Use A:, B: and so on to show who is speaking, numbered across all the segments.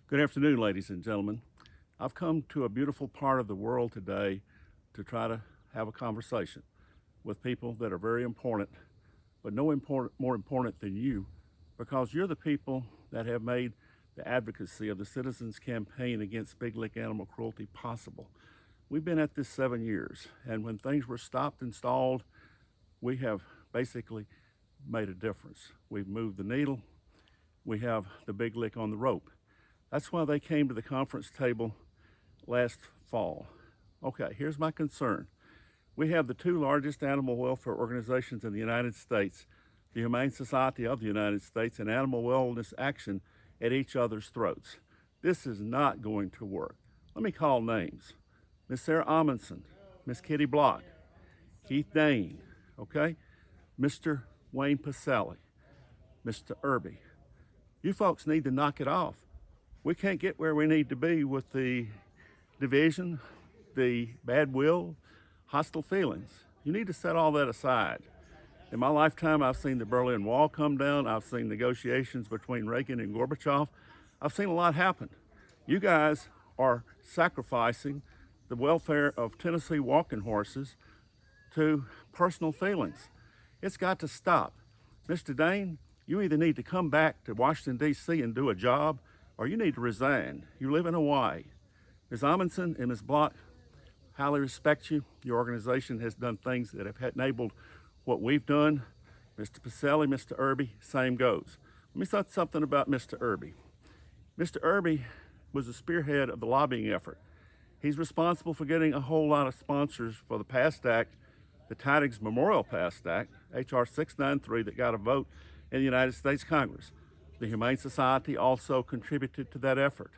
A: Good afternoon, ladies and gentlemen. I've come to a beautiful part of the world today to try to have a conversation with people that are very important, but more important than you, because you're the people that have made the advocacy of the Citizens Campaign Against Big Lick Animal Cruelty possible. We've been at this 7 years, and when things were stopped and stalled, we have basically made a difference. We've moved the needle. We have the big lick on the rope. That's why they came to the conference table last fall. Okay, here's my concern. We have the two largest animal welfare organizations in the United States, the Humane Society of the United States and Animal Wellness Action, at each other's throats. This is not going to work. Let me call names. Miss Sarah Amundsen, Miss Kitty Block, Keith Dane, okay? Mr. Wayne Pacelli, Mr. Irby. You folks need to knock it off. We can't get where we need to be with the division, the bad will, hostile feelings. You need to set all that aside. In my lifetime, I've seen the Berlin Wall come down. I've seen negotiations between Reagan and Gorbachev. I've seen a lot happen. You guys are sacrificing the welfare of Tennessee walking horses to personal feelings. It's got to stop. Mr. Dane, you either need to come back to Washington, D.C. and do a job, or you need to resign. You live in Hawaii. Ms. Amundsen and Ms. Block, highly respect you. Your organization has done things that have enabled what we've done. Mr. Pacelli, Mr. Irby, same goes. Let me say something about Mr. Irby. Mr. Irby was the spearhead of the lobbying effort. He's responsible for getting a whole lot of sponsors for the PAST Act, the Tidings Memorial PAST Act, H.R. 693, that got a vote in the United States Congress. The Humane Society also contributed to that effort.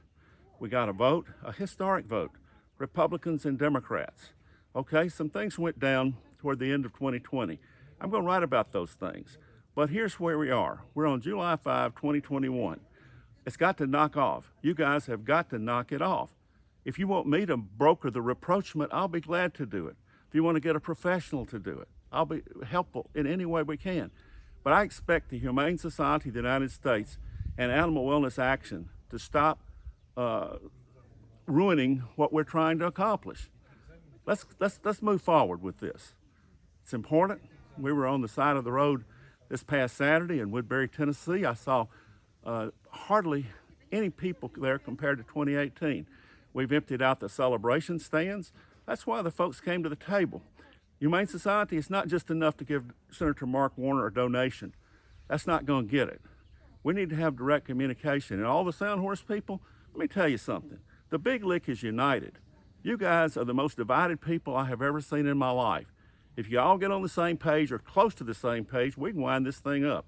A: We got a vote, a historic vote, Republicans and Democrats. Okay, some things went down toward the end of 2020. I'm going to write about those things. But here's where we are. We're on July 5, 2021. It's got to knock off. You guys have got to knock it off. If you want me to broker the rapprochement, I'll be glad to do it. If you want to get a professional to do it, I'll be helpful in any way we can. But I expect the Humane Society of the United States and Animal Wellness Action to stop ruining what we're trying to accomplish. Let's move forward with this. It's important. We were on the side of the road this past Saturday in Woodbury, Tennessee. I saw hardly any people there compared to 2018. We've emptied out the celebration stands. That's why the folks came to the table. Humane Society is not just enough to give Senator Mark Warner a donation. That's not going to get it. We need to have direct communication. And all the Sound Horse people, let me tell you something. The Big Lick is united. You guys are the most divided people I have ever seen in my life. If you all get on the same page or close to the same page, we can wind this thing up.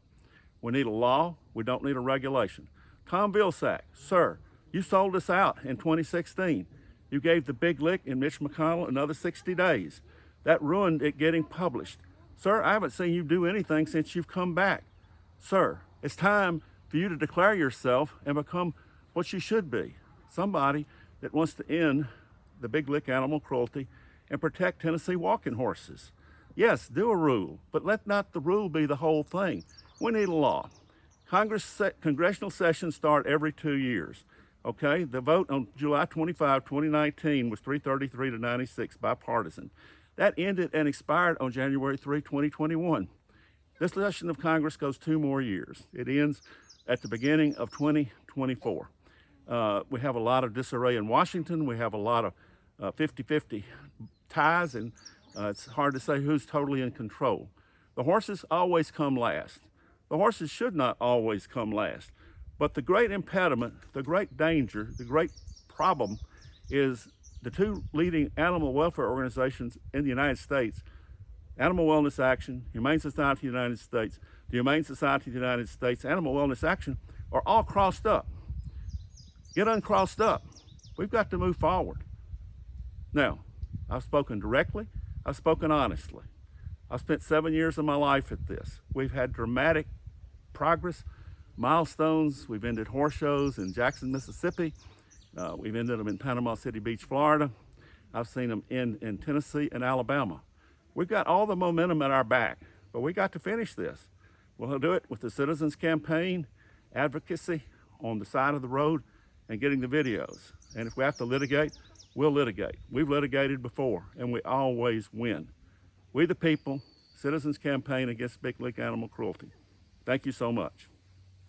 A: We need a law. We don't need a regulation. Tom Vilsack, sir, you sold us out in 2016. You gave the Big Lick and Mitch McConnell another 60 days. That ruined it getting published. Sir, I haven't seen you do anything since you've come back. Sir, it's time for you to declare yourself and become what you should be. Somebody that wants to end the Big Lick animal cruelty and protect Tennessee walking horses. Yes, do a rule, but let not the rule be the whole thing. We need a law. Congressional sessions start every 2 years. Okay, the vote on July 25, 2019 was 333 to 96, bipartisan. That ended and expired on January 3, 2021. This session of Congress goes 2 more years. It ends at the beginning of 2024. We have a lot of disarray in Washington. We have a lot of 50-50 ties, and it's hard to say who's totally in control. The horses always come last. The horses should not always come last. But the great impediment, the great danger, the great problem is the two leading animal welfare organizations in the United States, Animal Wellness Action, Humane Society of the United States, the Humane Society of the United States, Animal Wellness Action, are all crossed up. Get uncrossed up. We've got to move forward. Now, I've spoken directly, I've spoken honestly. I've spent 7 years of my life at this. We've had dramatic progress, milestones. We've ended horse shows in Jackson, Mississippi. We've ended them in Panama City Beach, Florida. I've seen them in Tennessee and Alabama. We've got all the momentum at our back, but we got to finish this. We'll do it with the Citizens Campaign, advocacy on the side of the road, and getting the videos. And if we have to litigate, we'll litigate. We've litigated before, and we always win. We the people, Citizens Campaign Against Big League Animal Cruelty. Thank you so much.